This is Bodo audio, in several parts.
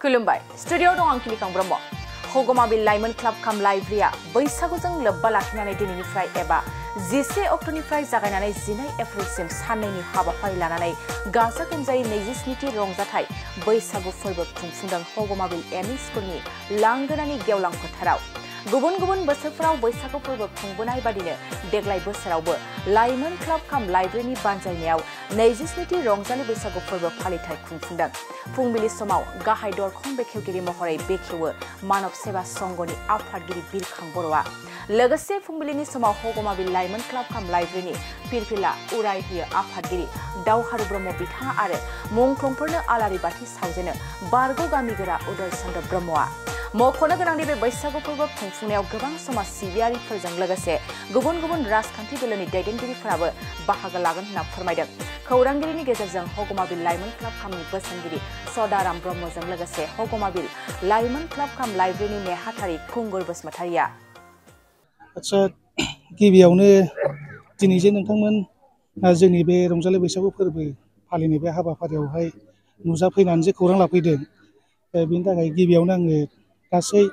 खुलुमबाय स्टुडियोआव दं आं किलिकां ब्रह्म हगमाबिल लाइमोन क्लाब काम लाइब्रेरिया बैसागुजों लोब्बा लाखिनानै दिनैनिफ्राय एबा 10 अक्ट'निफ्राय जागायनानै 12 एप्रिलसिम साननैनि हाबाफारि लानानै गाजा गोमजायै 27थि रंजाथाइ बैसागु फोरबो खुंफुंदों हगमाबिल एमइ स्कुलनि लांगोनानि गेवलां फोथाराव गुबुन गुबुन बोसोरफोराव बैसागु फोरबो खुंबोनाय बादिनो देग्लाय बोसोरावबो लाइमोन क्लाब काम लाइब्रेरिनि बानजायनायाव 27थि रंजालि बैसागु फोरबो फालिथाय खुंफुंदों फुंबिलि समाव गाहाय दरखं बेखेवगिरि महरै बेखेवो मानव सेवा संघनि आफादगिरि बिरखां बर'आ लोगोसे फुंबिलिनि समाव हगमाबिल लाइमोन क्लाब काम लाइब्रेरिनि फिरफिला उराय होयो आफादगिरि दावहारु ब्रह्म बिथाङा आरो मुंख्लंफोरनो आलारि बाथि सावजेनो बारग' गामिगोरा उदय चन्द्र ब्रह्मआ मख'नो गोनांदि बे बैसागु फोरबो खुंफुंनायाव गोबां समाज सिबियारिफोरजों लोगोसे गुबुन गुबुन राजखान्थि दोलोनि दैदेनगिरिफोराबो बाहागो लागोन होनना फोरमायदों खौरांगिरिनि गेजेरजों हगमाबिल लाइमोन क्लाब कामनि बोसोनगिरि सदाराम ब्रह्मजों लोगोसे हगमाबिल लाइमोन क्लाब काम लाइब्रेरिनि नेहाथारि खुंगुर बसुमतारिया आच्छा गिबियावनो दिनै जे नोंथांमोन जोंनि बे रंजालि बैसागु फोरबो फालिनाय बे हाबाफारियावहाय नुजाफैनानै जे खौरां लाफैदों बेनि थाखाय गिबियावनो आङो गासै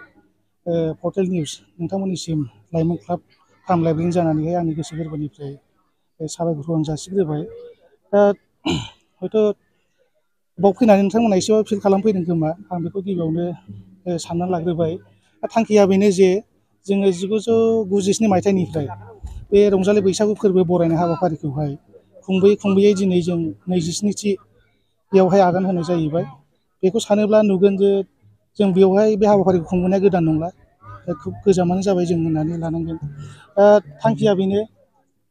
पर्टेल निउस नोंथांमोननिसिम लाइमोन क्लाब काम लाइब्रेरिनि जानानैहाय आंनि गोसो गोरबोनिफ्राय साबायखरखौ आं जासिग्रोबाय दा हयथ' बाव फैनानै नोंथांमोना एसेबाबो फिल खालामफैदों खोमा आं बेखौ गिबियावनो साननानै लाग्रोबाय थांखिया बेनो जे जोङो 1997 मायथाइनिफ्राय बे रंजालि बैसागु फोरबो बरायनाय हाबाफारिखौहाय खुंबोयै दिनै जों 27थि बेयावहाय आगान होनाय जाहैबाय बेखौ सानोब्ला नुगोन जे जों बेवहाय बे हाबाफारिखौ खुंबोनाया गोदान नंला खोब गोजामानो जाबाय जों होननानै लानांगोन थांखिया बेनो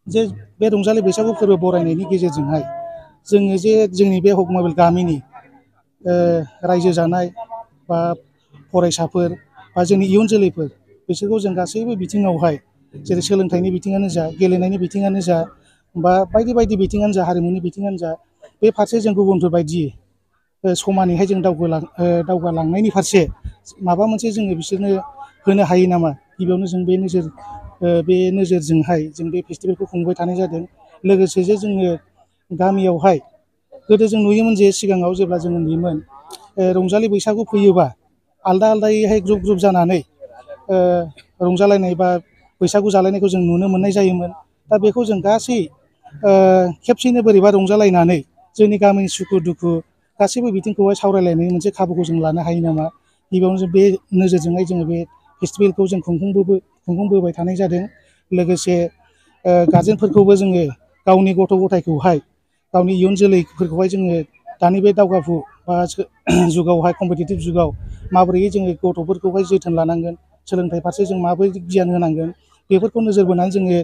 जे बे रंजालि बैसागु फोरबो बरायनायनि गेजेरजोंहाय जोङो जे जोंनि बे हगमाबिल गामिनि रायजो जानाय बा फरायसाफोर बा जोंनि इयुन जोलैफोर बिसोरखौ जों गासैबो बिथिङावहाय जेरै सोलोंथाइनि बिथिङानो जा गेलेनायनि बिथिङानो जा बा बायदि बायदि बिथिङानो जा हारिमुनि बिथिङानो जा बे फारसे जों गुबुनफोर बायदि समानैहाय जों दावगालांनायनि फारसे माबा मोनसे जोङो बिसोरनो होनो हायो नामा गिबियावनो जों बे नोजोरजोंहाय जों बे फेस्टिभेलखौ खुंबाय थानाय जादों लोगोसे जे जोङो गामियावहाय गोदो जों नुयोमोन जे सिगाङाव जेब्ला जोङो नुयोमोन रंजालि बैसागु फैयोबा आलदा आलदायैहाय ग्रुप ग्रुप जानानै रंजालायनाय बा बैसागु जालायनायखौ जों नुनो मोननाय जायोमोन दा बेखौ जों गासै खेबसेनो बोरैबा रंजालायनानै जोंनि गामिनि सुखु दुखु गासैबो बिथिंखौहाय सावरायलायनायनि मोनसे खाबुखौ जों लानो हायो नामा गिबियावनो जों बे नोजोरजोंहाय जोङो बे फेस्टिभेलखौ जों खुंफुंबोबाय थानाय जादों लोगोसे गारजेनफोरखौबो जोङो गावनि गथ' गथायखौहाय गावनि इयुन जोलैफोरखौहाय जोङो दानि बे दावगाफु बा जुगावहाय कम्पिटिटिभ जुगाव माबोरै जोङो गथ'फोरखौहाय जोथोन लानांगोन सोलोंथाइ फारसे जों माबोरै गियान होनांगोन बेफोरखौ नोजोर बोनानै जोङो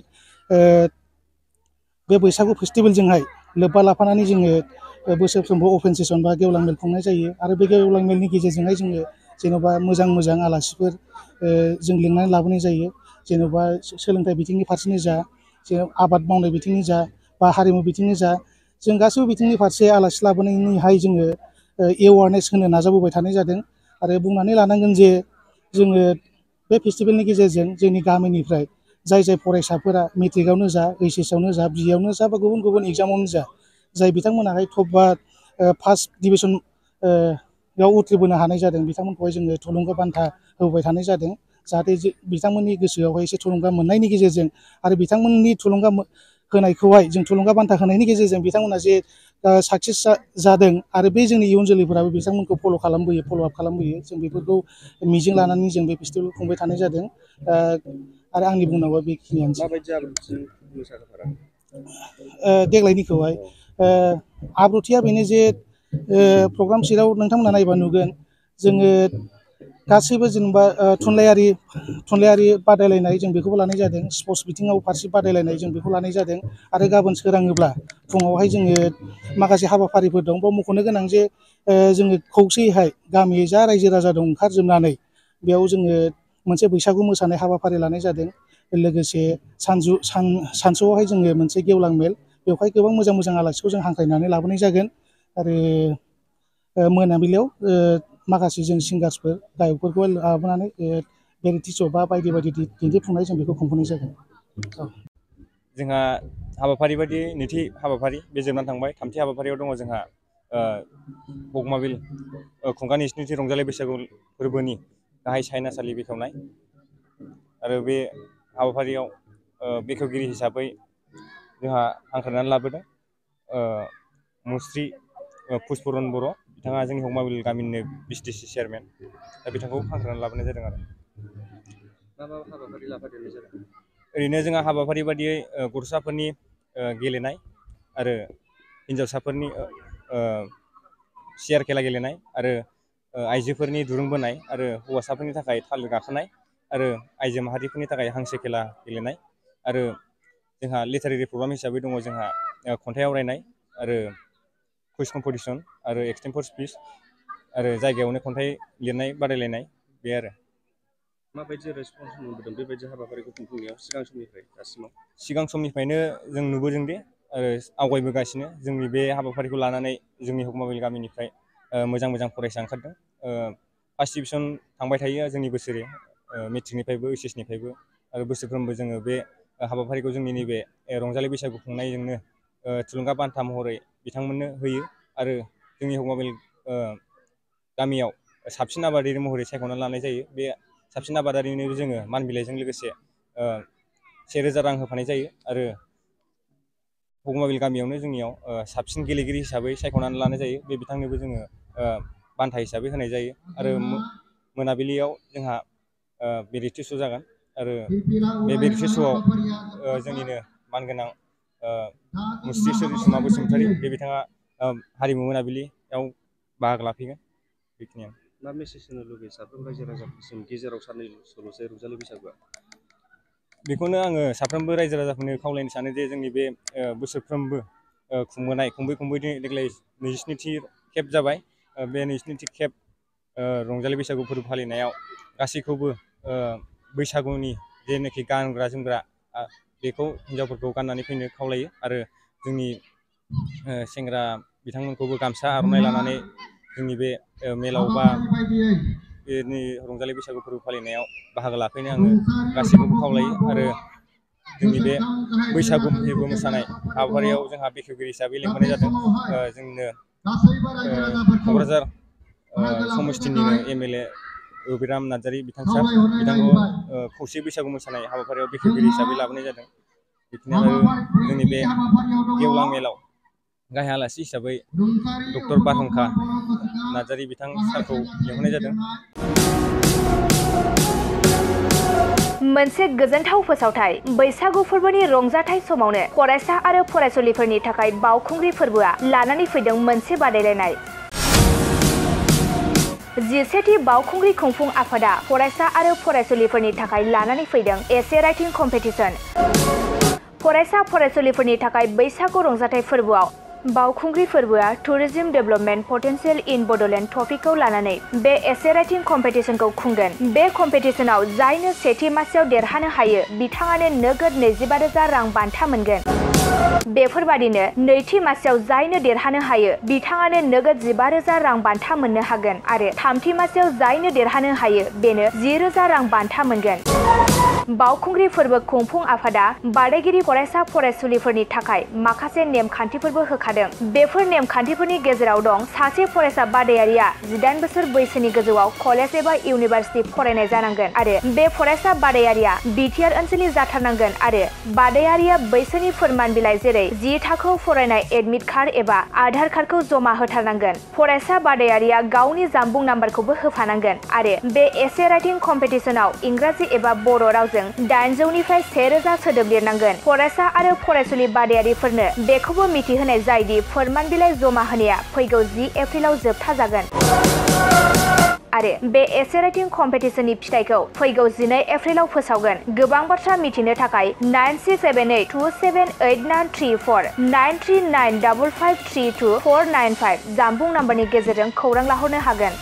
बे बैसागु फेस्टिभेलजोंहाय लोब्बा लाफानानै जोङो बोसोरफ्रोमबो अपेन सेसन बा गेवलां मेल खुंनाय जायो आरो बे गेवलां मेलनि गेजेरजोंहाय जोङो जेन'बा मोजां आलासिफोर जों लिंनानै लाबोनाय जायो जेन'बा सोलोंथाइ बिथिंनि फारसेनो जा आबाद मावनाय बिथिंनि जा बा हारिमु बिथिंनि जा जों गासैबो बिथिंनि फारसे आलासि लाबोनायनिहाय जोङो एवारनेस होनो नाजाबोबाय थानाय जादों आरो बुंनानै लानांगोन जे जोङो बे फेस्टिभेलनि गेजेरजों जोंनि गामिनिफ्राय जाय फरायसाफोरा मेट्रिकआवनो जा ओइस आवनो जा बिएआवनो जा बा गुबुन गुबुन एग्जामावनो जा जाय बिथांमोनाहाय टप बा फार्स्ट डिभिजन बेयाव उथ्रिबोनो हानाय जादों बिथांमोनखौहाय जोङो थुलुंगा बान्था होबाय थानाय जादों जाहाथे बिथांमोननि गोसोआवहाय एसे थुलुंगा मोननायनि गेजेरजों आरो बिथांमोननि थुलुंगा होनायखौहाय जों थुलुंगा बान्था होनायनि गेजेरजों बिथांमोना जे साक्सेस जादों आरो बे जोंनि इयुन जोलैफोराबो बिथांमोनखौ फल' आप खालामबोयो जों बेफोरखौ मिजिं लानानै जों बे फेस्टिभेलखौ खुंबाय थानाय जादों आरो आंनि बुंनांगौआ बेखिनियानोसै देग्लायनिखौहाय आब्रुथिया बेनो जे प्रग्राम सिटआव नोंथांमोना नायबा नुगोन जोङो गासैबो जेनेबा थुनलाइयारि बादायलायनाय जों बेखौबो लानाय जादों स्पर्ट्स बिथिङाव फारसे बादायलायनाय जों बेखौ लानाय जादों आरो गाबोन सोराङोब्ला फुङावहाय जोङो माखासे हाबाफारिफोर दं बाव मख'नो गोनां जे जोङो खौसेयैहाय गामियै जा रायजो राजा दं ओंखारजोबनानै बेयाव जोङो मोनसे बैसागु मोसानाय हाबाफारि लानाय जादों लोगोसे सानसुआवहाय जोङो मोनसे गेवलां मेल बेवहाय गोबां मोजां आलासिखौ जों हांख्रायनानै लाबोनाय जागोन आरो मोनाबिलियाव माखासे जों सिंगार्सफोर गायकफोरखौ लाबोनानै भेराइटि शो बा बायदि दिन्थिफुंनाय जों बेखौ खुंफुंनाय जागोन जोंहा हाबाफारि बायदि नैथि हाबाफारि बे जोबनानै थांबाय थामथि हाबाफारियाव दङ जोंहा हगमाबिल खुंगानि 27थि रंजालि बैसागु फोरबोनि गाहाय सायनासालि बेखेवनाय आरो बे हाबाफारियाव बेखेवगिरि हिसाबै जोंहा हांख्रायनानै लाबोदों मुस्रि पुष्परन बर' बिथाङा जोंनि हगमाबिल गामिनिनो बिटिसि चेयारमेन दा बिथांखौ हांख्रायनानै लाबोनाय जादों आरो मा हाबाफारि लाफादेरनाय जादों ओरैनो जोंहा हाबाफारि बादियै गथ'साफोरनि गेलेनाय आरो हिन्जावसाफोरनि सियार खेला गेलेनाय आरो आइजोफोरनि दुरुं बोनाय आरो हौवासाफोरनि थाखाय थालिर गाखोनाय आरो आइजो माहारिफोरनि थाखाय हांसो खेला गेलेनाय आरो जोंहा लिटारेरि प्रग्राम हिसाबै दङ जोंहा खन्थाइ आवरायनाय आरो कुइज कम्पिटिसन आरो एक्सटेम्पर स्पिच आरो जायगायावनो खन्थाइ लिरनाय बादायलायनाय बे आरो माबायदि रेसपन्स मोनबोदों बेबायदि हाबाफारिखौ खुंफुंनायाव सिगां समनिफ्रायनो जों नुबोदों दि आरो आवगायबोगासिनो जोंनि बे हाबाफारिखौ लानानै जोंनि हगमाबिल गामिनिफ्राय मोजां मोजां फरायसा ओंखारदों फार्स्ट डिभिजन थांबाय थायो जोंनि बोसोरे मेट्रिकनिफ्रायबो ओइस एसनिफ्रायबो आरो बोसोरफ्रोमबो जोङो बे हाबाफारिखौ जोंनि नैबे रंजालि बैसागु खुंनायजोंनो थुलुंगा बान्था महरै बिथांमोननो होयो आरो जोंनि हगमाबिल गामियाव साबसिन आबादारि महरै सायख'नानै लानाय जायो बे साबसिन आबादारिनो जोङो मान बिलाइजों लोगोसे 1000 रां होफानाय जायो आरो हगमाबिल गामियावनो जोंनियाव साबसिन गेलेगिरि हिसाबै सायख'नानै लानाय जायो बे बिथांनोबो जोङो बान्था हिसाबै होनाय जायो आरो मोनाबिलियाव जोंहा भेरिटि श' जागोन आरो बे भेरिटि श'आव जोंनिनो मानगोनां मुस्रि सोरजिसुमा बसुमतारी बे बिथाङा हारिमु मोनाबिलियाव बाहागो लाफैगोन बेखिनियानो मा मेसेज होनो लुबैयो साफ्रोम रायजो राजाफोरसिम गेजेराव साननैल'सै रंजालि बैसागुआ बेखौनो आङो साफ्रोमबो रायजो राजाफोरनो खावलायनो सानो जे जोंनि बे बोसोरफ्रोमबो खुंबोनाय देग्लाय 27थि खेब जाबाय बे 27थि खेब रंजालि बैसागु फोरबो फालिनायाव गासैखौबो बैसागुनि जेनाखि गानग्रा जोमग्रा बेखौ हिन्जावफोरखौ गाननानै फैनो खावलायो आरो जोंनि सेंग्रा बिथांमोनखौबो गामसा आर'नाइ लानानै जोंनि बे मेलाव बा बेनि रंजालि बैसागु फोरबो फालिनायाव बाहागो लाफैनो आङो गासैखौबो खावलायो आरो जोंनि बे बैसागु फोरबो मोसानाय हाबाफारियाव जोंहा बेखेवगिरि हिसाबै लिंहरनाय जादों जोंनो क'क्राझार समस्तिनिनो MLA अबिराम नार्जारि बिथांखौ खौसे बैसागु मोसानाय हाबाफारियाव बेखेवगिरि हिसाबै लाबोनाय जादों बिदिनो आरो जोंनि बे गेवलां मेलाव गाहाय आलासि हिसाबै डक्टर बारहुंखा नार्जारि बिथां सारखौ लिंहरनाय जादों मोनसे गोजोनथाव फोसावथाय बैसागु फोरबोनि रंजाथाय समावनो फरायसा आरो फरायसुलिफोरनि थाखाय बावखुंग्रि फोरबोआ लानानै फैदों मोनसे बादायलायनाय 11थि बावखुंग्रि खुंफुं आफादा फरायसा आरो फरायसुलिफोरनि थाखाय लानानै फैदों एसे राइटिं कम्पिटिशन फरायसा फरायसुलिफोरनि थाखाय बैसागु रंजाथाय फोरबोआव बावखुंग्रि फोरबोआ टुरिज्म डेभेलपमेन्ट पटेंशियल इन बड'लेण्ड टपिकखौ लानानै बे एसे राइटिं कम्पिटिशनखौ खुंगोन बे कम्पिटिशनाव जायनो सेथि मासियाव देरहानो हायो बिथाङानो नोगोद 25,000 रां बान्था मोनगोन बेफोरबादिनो नैथि मासियाव जायनो देरहानो हायो बिथाङानो नोगोद 15,000 रां बान्था मोननो हागोन आरो थामथि मासियाव जायनो देरहानो हायो बेनो 10,000 रां बान्था मोनगोन बावखुंग्रि फोरबो खुंफुं आफादा बादायगिरि फरायसा फरायसुलिफोरनि थाखाय माखासे नेमखान्थिफोरबो होखादों बेफोर नेमखान्थिफोरनि गेजेराव दं सासे फरायसा बादायारिया 18 बोसोर बैसोनि गोजौआव कलेज एबा इउनिभार्सिटि फरायनाय जानांगोन आरो बे फरायसा बादायारिया बिटिआर ओनसोलनि जाथारनांगोन आरो बादायारिया बैसोनि फोरमान बिलाइ जेरै 10 थाखोआव फरायनाय एडमिट कार्ड एबा आधार कार्डखौ जमा होथारनांगोन फरायसा बादायारिया गावनि जानबुं नाम्बारखौबो होफानांगोन आरो बे एसे राइटिं कम्पिटिशनाव इंराजि एबा बर' रावजों 800निफ्राय 1000 सोदोब लिरनांगोन फरायसा आरो फरायसुलि बादायारिफोरनो बेखौबो मिथिहोनाय जायदि फोरमान बिलाइ जमा होनाया फैगौ 10 एप्रिलाव जोबथा जागोन आरो बे एसे राइटिं कम्पिटिशननि फिथाइखौ फैगौ 12 एप्रिलाव फोसावगोन गोबां बाथ्रा मिथिनो थाखाय 9678278934 9395532495 जानबुं नाम्बारनि गेजेरजों खौरां लाहरनो हागोन